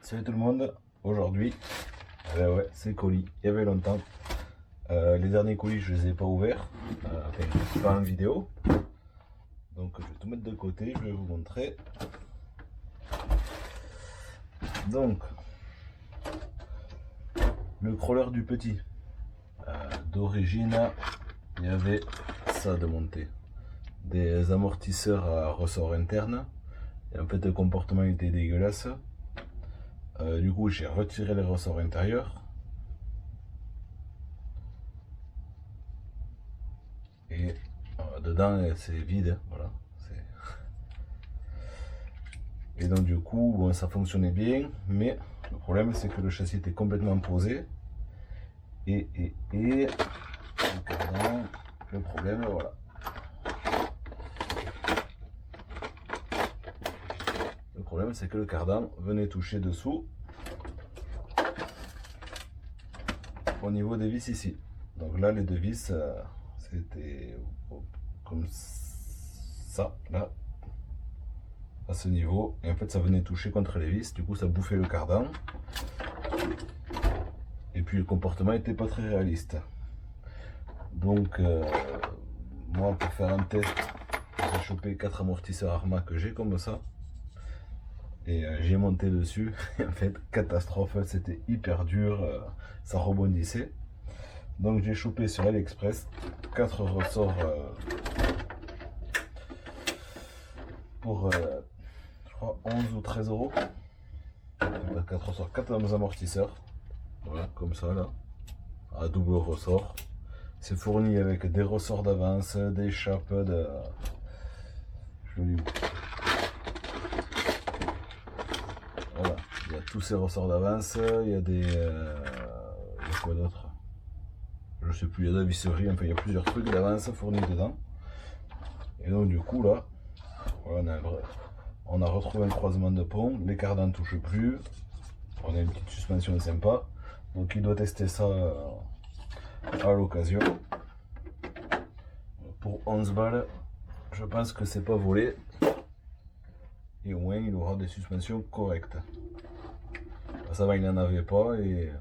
Salut tout le monde, aujourd'hui, ouais, c'est colis, il y avait longtemps. Les derniers colis je les ai pas ouverts, enfin pas en vidéo. Donc je vais tout mettre de côté, je vais vous montrer. Donc, le crawler du petit, d'origine, il y avait ça de monter. Des amortisseurs à ressort interne. Et en fait le comportement était dégueulasse. Du coup j'ai retiré les ressorts intérieurs. Et dedans c'est vide, voilà. Et donc du coup bon, ça fonctionnait bien, mais le problème c'est que le châssis était complètement posé. Et le problème, voilà. Le problème c'est que le cardan venait toucher dessous au niveau des vis ici. Donc là les deux vis c'était comme ça, là, à ce niveau, et en fait ça venait toucher contre les vis, du coup ça bouffait le cardan, et puis le comportement était pas très réaliste. Donc moi pour faire un test, j'ai chopé 4 amortisseurs Arma que j'ai comme ça, et j'ai monté dessus, et en fait catastrophe, c'était hyper dur, ça rebondissait. Donc j'ai chopé sur AliExpress 4 ressorts pour je crois 11 ou 13 euros. 4 ressorts, 4 amortisseurs, voilà, comme ça là, à double ressort. C'est fourni avec des ressorts d'avance, des chapes de... Voilà, il y a tous ces ressorts d'avance, il y a des... il y a quoi d'autre? Je sais plus, il y a de la visserie, enfin il y a plusieurs trucs d'avance fournis dedans. Et donc du coup là, voilà, on a retrouvé un croisement de pont, les cardans ne touchent plus, on a une petite suspension sympa. Donc il doit tester ça à l'occasion. Pour 11 balles, je pense que c'est pas volé. Et au moins il aura des suspensions correctes. Ça va, il n'en avait pas et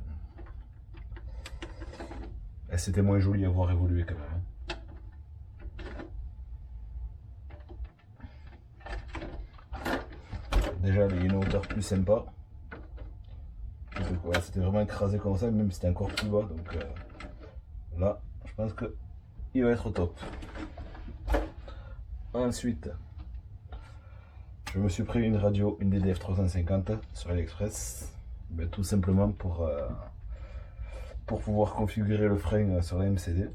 c'était moins joli à voir évoluer quand même. Déjà il y a une hauteur plus sympa. C'était vraiment écrasé comme ça, même si c'était encore plus bas. Donc là, je pense que il va être au top. Ensuite, je me suis pris une radio, une DDF 350 sur AliExpress, tout simplement pour pouvoir configurer le frein sur la MCD.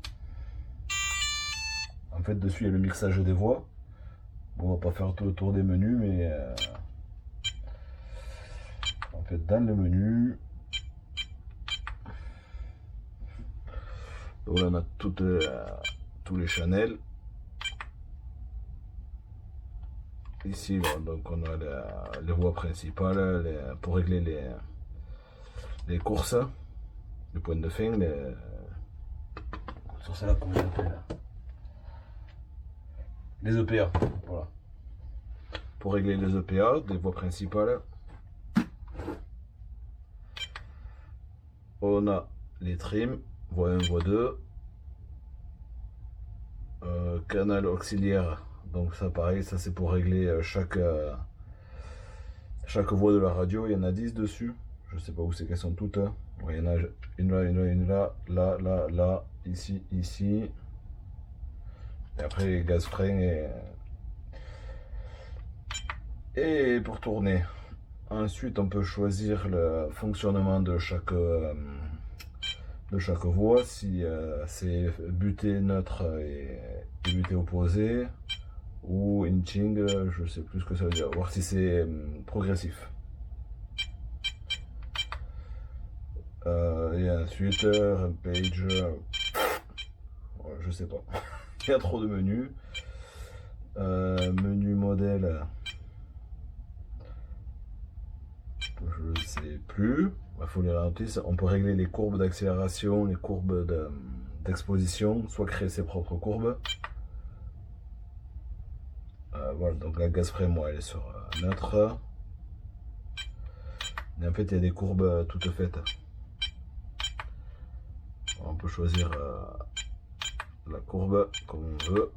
En fait, dessus il y a le mixage des voix. Bon, on va pas faire tout le tour des menus, mais en fait, dans le menu, donc là, on a tous les channels. Ici, donc on a les voies principales pour régler les courses, les points de fin, sur celle-là, comment j'appelle, les EPA, voilà. Pour régler les EPA, des voies principales. On a les trims, voie 1, voie 2, canal auxiliaire. Donc ça pareil, ça c'est pour régler chaque voie de la radio. Il y en a 10 dessus. Je sais pas où c'est qu'elles sont toutes. Ouais, il y en a une là, une là, là, ici, ici. Et après les gaz frein et pour tourner. Ensuite on peut choisir le fonctionnement de chaque voie, si c'est butée neutre et butée opposée, ou inching, je sais plus ce que ça veut dire, voir si c'est progressif. Et ensuite Rampage, je sais pas, il y a trop de menus. Menu modèle, je sais plus, il faut les rajouter. On peut régler les courbes d'accélération, les courbes d'exposition, soit créer ses propres courbes. Voilà, donc la gaz frein, moi elle est sur neutre. Et en fait, il y a des courbes toutes faites. On peut choisir la courbe comme on veut.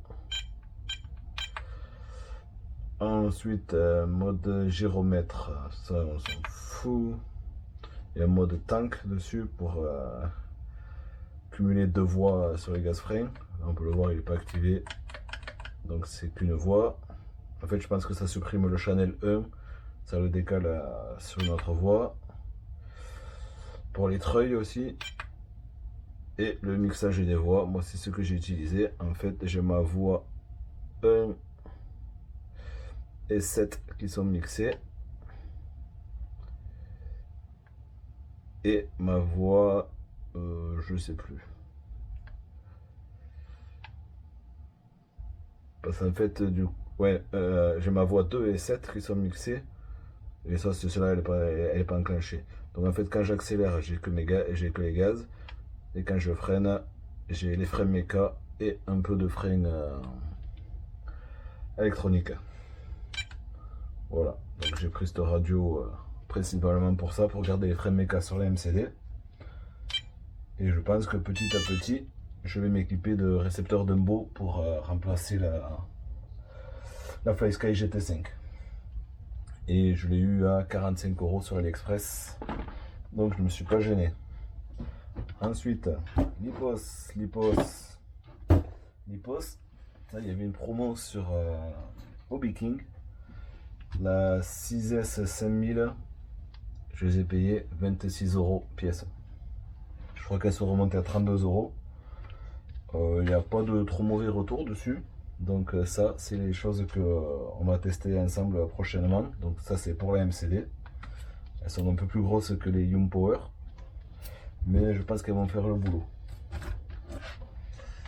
Ensuite, mode gyromètre, ça on s'en fout. Il y a un mode tank dessus pour cumuler 2 voies sur les gaz freins. Là, on peut le voir, il n'est pas activé. Donc c'est qu'une voie. En fait, je pense que ça supprime le channel 1. Ça le décale sur une autre voie. Pour les treuils aussi. Et le mixage des voix, moi c'est ce que j'ai utilisé. En fait, j'ai ma voix 1 et 7 qui sont mixées. Et ma voix, je sais plus. Parce qu'en fait, ouais, j'ai ma voix 2 et 7 qui sont mixées. Et ça, celle-là, elle est pas enclenchée. Donc en fait, quand j'accélère, j'ai que les gaz. Et quand je freine, j'ai les freins méca et un peu de frein électronique. Voilà, donc j'ai pris cette radio principalement pour ça, pour garder les freins méca sur la MCD. Et je pense que petit à petit, je vais m'équiper de récepteurs Dumbo pour remplacer la FlySky GT5. Et je l'ai eu à 45 € sur AliExpress, donc je ne me suis pas gêné. Ensuite, Lipos, ça, il y avait une promo sur Hobby King. La 6S 5000, je les ai payés 26 € pièce. Je crois qu'elles sont remontées à 32 €. Il n'y a pas de trop mauvais retour dessus. Donc ça, c'est les choses que on va tester ensemble prochainement. Donc ça, c'est pour la MCD. Elles sont un peu plus grosses que les Young Power. Mais je pense qu'elles vont faire le boulot.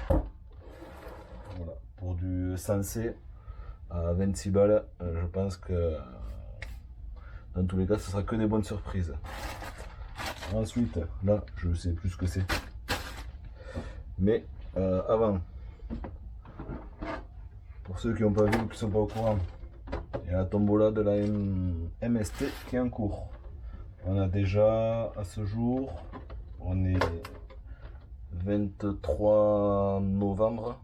Voilà. Pour du sensé à 26 balles, je pense que dans tous les cas, ce sera que des bonnes surprises. Ensuite, là, je ne sais plus ce que c'est. Mais avant, pour ceux qui n'ont pas vu ou qui ne sont pas au courant, il y a la tombola de la MST qui est en cours. On a déjà, à ce jour, on est 23 novembre,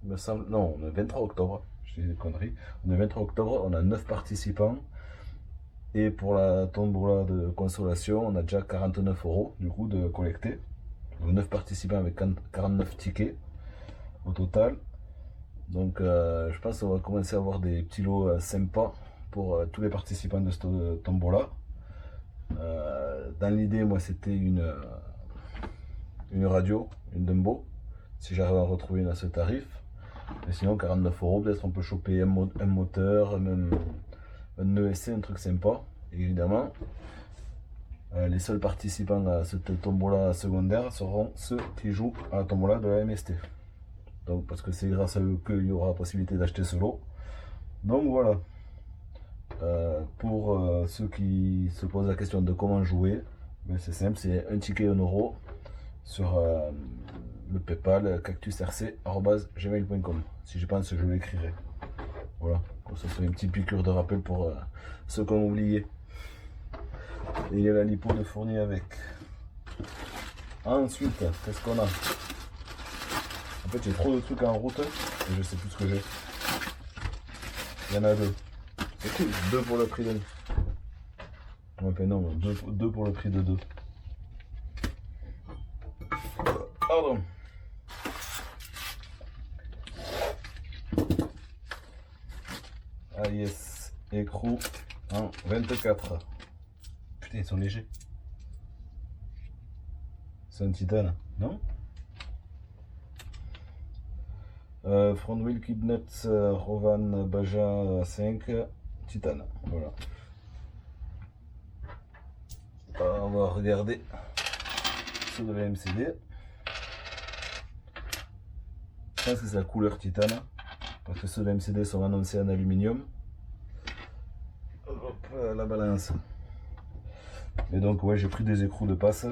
il me semble. Non, on est 23 octobre, je dis des conneries. On est 23 octobre, on a 9 participants. Et pour la tombola de consolation, on a déjà 49 € du coup de collecter. Donc 9 participants avec 49 tickets au total. Donc je pense qu'on va commencer à avoir des petits lots sympas pour tous les participants de cette tombola. Dans l'idée, moi c'était une radio, une Dumbo, si j'arrive à en retrouver une à ce tarif. Mais sinon 49 €, peut-être on peut choper un moteur, même un ESC, un truc sympa. Et évidemment, les seuls participants à cette tombola secondaire seront ceux qui jouent à la tombola de la MST. Donc parce que c'est grâce à eux qu'il y aura la possibilité d'acheter ce lot. Donc voilà. Pour ceux qui se posent la question de comment jouer, ben c'est simple, c'est un ticket 1 € sur le PayPal cactusrc@gmail.com. Si je pense, je l'écrirai. Voilà, ça fait une petite piqûre de rappel pour ceux qui ont oublié. Et il y a la lipo de fourni avec. Ensuite, qu'est-ce qu'on a? En fait, j'ai trop de trucs en route et je sais plus ce que j'ai. Il y en a 2. C'est cool, 2 pour le prix d'un. Ouais, non, 2 pour le prix de 2. Pardon. Ah yes, écrou en 24. Putain, ils sont légers. C'est un titane, non? Front wheel Kidnuts Rovan Baja 5 titane. Voilà. On va regarder ceux de la MCD. Je pense que c'est la couleur titane, parce que ceux de la MCD sont annoncés en aluminium. Hop, la balance. Et donc ouais, j'ai pris des écrous de passe.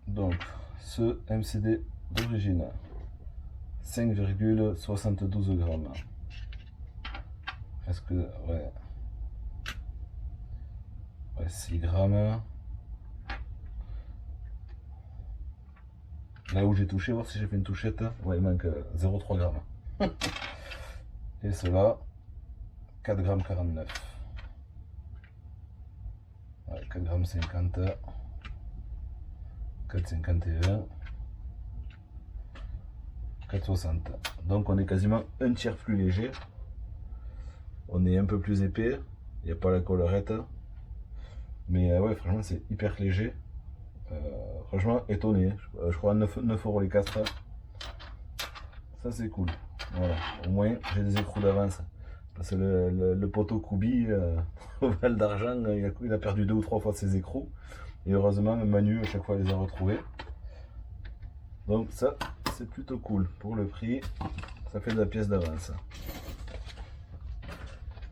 Donc ce MCD d'origine, 5,72 grammes. Est-ce que... Ouais. Ouais, 6 grammes. Là où j'ai touché, voir si j'ai fait une touchette. Ouais, il manque 0,3 grammes. Et cela, 4 grammes 49. Ouais, 4 grammes 50. 4,51. 4,60. Donc on est quasiment un tiers plus léger. On est un peu plus épais. Il n'y a pas la collerette. Mais ouais, franchement, c'est hyper léger. Franchement, étonné. Je crois 9 € les 4. Ça, c'est cool. Voilà. Au moins, j'ai des écrous d'avance. Parce que le poteau Koubi, au Val d'Argent, il a perdu 2 ou 3 fois ses écrous. Et heureusement, Manu, à chaque fois, les a retrouvés. Donc ça, c'est plutôt cool. Pour le prix, ça fait de la pièce d'avance.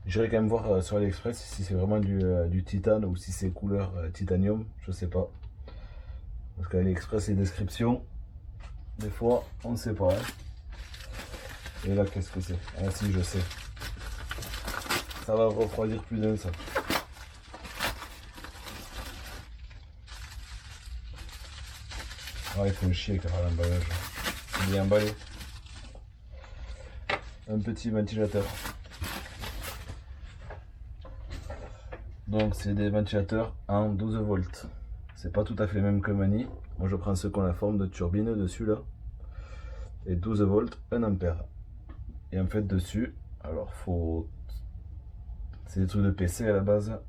J'irai quand même voir sur AliExpress si c'est vraiment du titane ou si c'est couleur titanium. Je sais pas. Parce qu'AliExpress, les descriptions, des fois, on ne sait pas. Hein. Et là, qu'est-ce que c'est? Ah si, je sais. Ça va refroidir plus d'un, ça. Ah, il faut me chier avec l'emballage. Il est emballé. Un petit ventilateur. Donc c'est des ventilateurs en 12 volts. C'est pas tout à fait le même que Mani. Moi je prends ceux qui ont la forme de turbine dessus là. Et 12 volts, 1 ampère. Et en fait dessus, alors faut... C'est des trucs de PC à la base.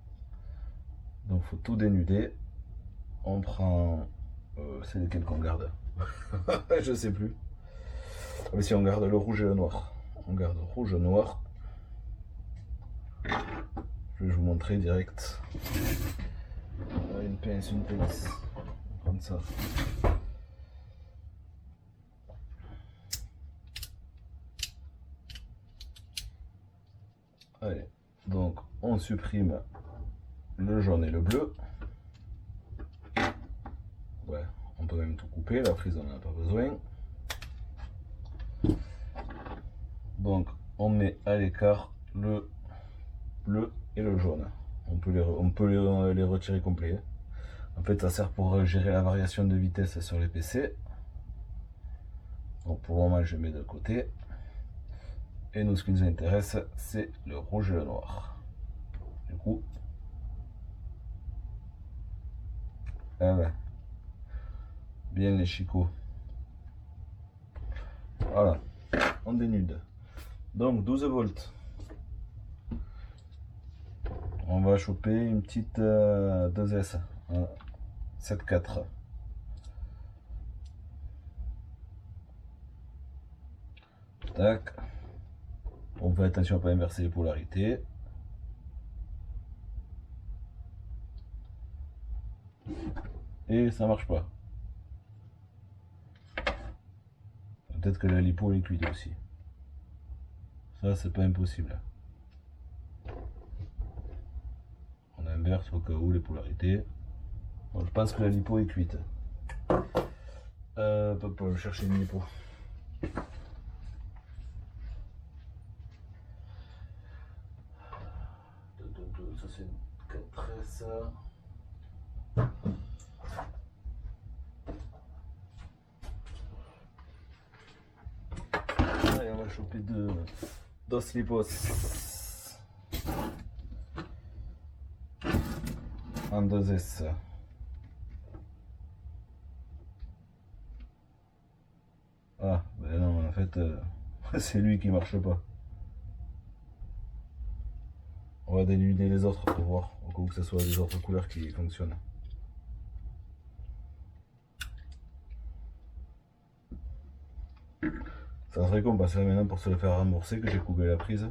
Donc faut tout dénuder. On prend... c'est lesquels qu'on garde? Je sais plus. Mais si on garde le rouge et le noir. On garde rouge et noir. Je vais vous montrer direct. Une pince, une pince. Comme ça. Allez, donc on supprime le jaune et le bleu. Ouais, on peut même tout couper, la prise on n'en a pas besoin. Donc on met à l'écart le bleu et le jaune. On peut les retirer complets. En fait ça sert pour gérer la variation de vitesse sur les PC. Donc pour le moment je mets de côté. Et nous ce qui nous intéresse c'est le rouge et le noir. Du coup, ah ouais, bien les chicots. Voilà, on dénude. Donc 12 volts. On va choper une petite 2S, 7.4. Tac. On fait attention à ne pas inverser les polarités. Et ça marche pas. Peut-être que la lipo est cuite aussi. Ça, c'est pas impossible. On inverse au cas où les polarités. Bon, je pense que la lipo est cuite. Je vais chercher une lipo. Ça c'est une 4S. Allez, on va choper dos lipos. En 2S. Ah, ben non, en fait, c'est lui qui marche pas. On va dénuder les autres pour voir, au cas où que ce soit les autres couleurs qui fonctionnent. Ça serait con parce que maintenant pour se le faire rembourser que j'ai coupé la prise.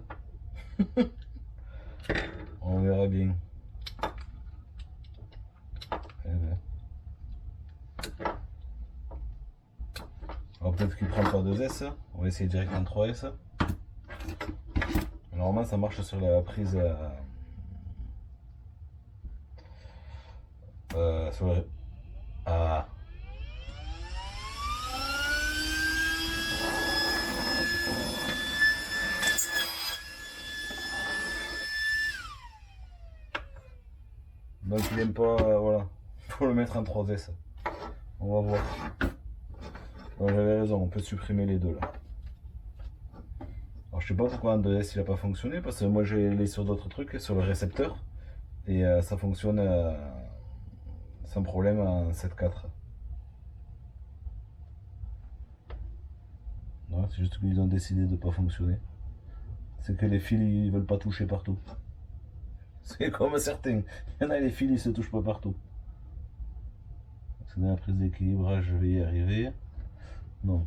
On verra bien. Alors peut-être qu'il prend pas 2S, on va essayer direct en 3S. Normalement ça marche sur la prise sur le... Ah. Donc il n'aime pas, voilà, il faut le mettre en 3S. On va voir. Donc j'avais raison, on peut supprimer les deux là. Alors je sais pas pourquoi en 2S il a pas fonctionné, parce que moi j'ai les sur d'autres trucs, sur le récepteur, et ça fonctionne sans problème en 7.4. Non, c'est juste qu'ils ont décidé de pas fonctionner. C'est que les fils ils veulent pas toucher partout. C'est comme certains. Il y en a les fils ils se touchent pas partout. C'est dans la prise d'équilibrage, je vais y arriver. Non.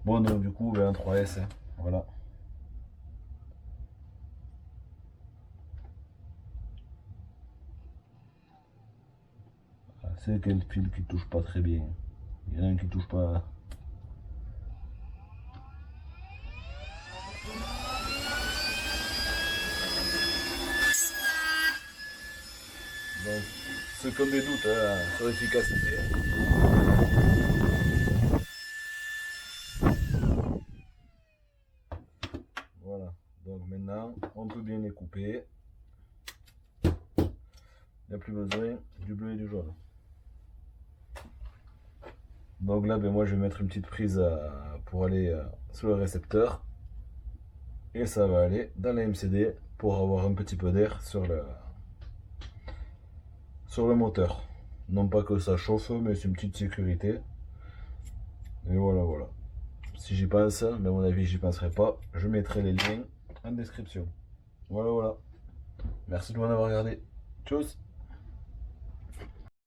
Bon donc du coup un 3S, hein. Voilà. C'est quel fil qui touche pas très bien. Il y en a un qui touche pas. Donc, ceux qui ont des doutes hein, sur l'efficacité. Voilà. Donc maintenant, on peut bien les couper. Il n'y a plus besoin du bleu et du jaune. Donc là, ben moi, je vais mettre une petite prise pour aller sur le récepteur. Et ça va aller dans la MCD pour avoir un petit peu d'air sur le moteur. Non pas que ça chauffe, mais c'est une petite sécurité. Et voilà, voilà. Si j'y pense, mais à mon avis, j'y penserai pas. Je mettrai les liens en description. Voilà, voilà. Merci de m'avoir regardé. Tchuss!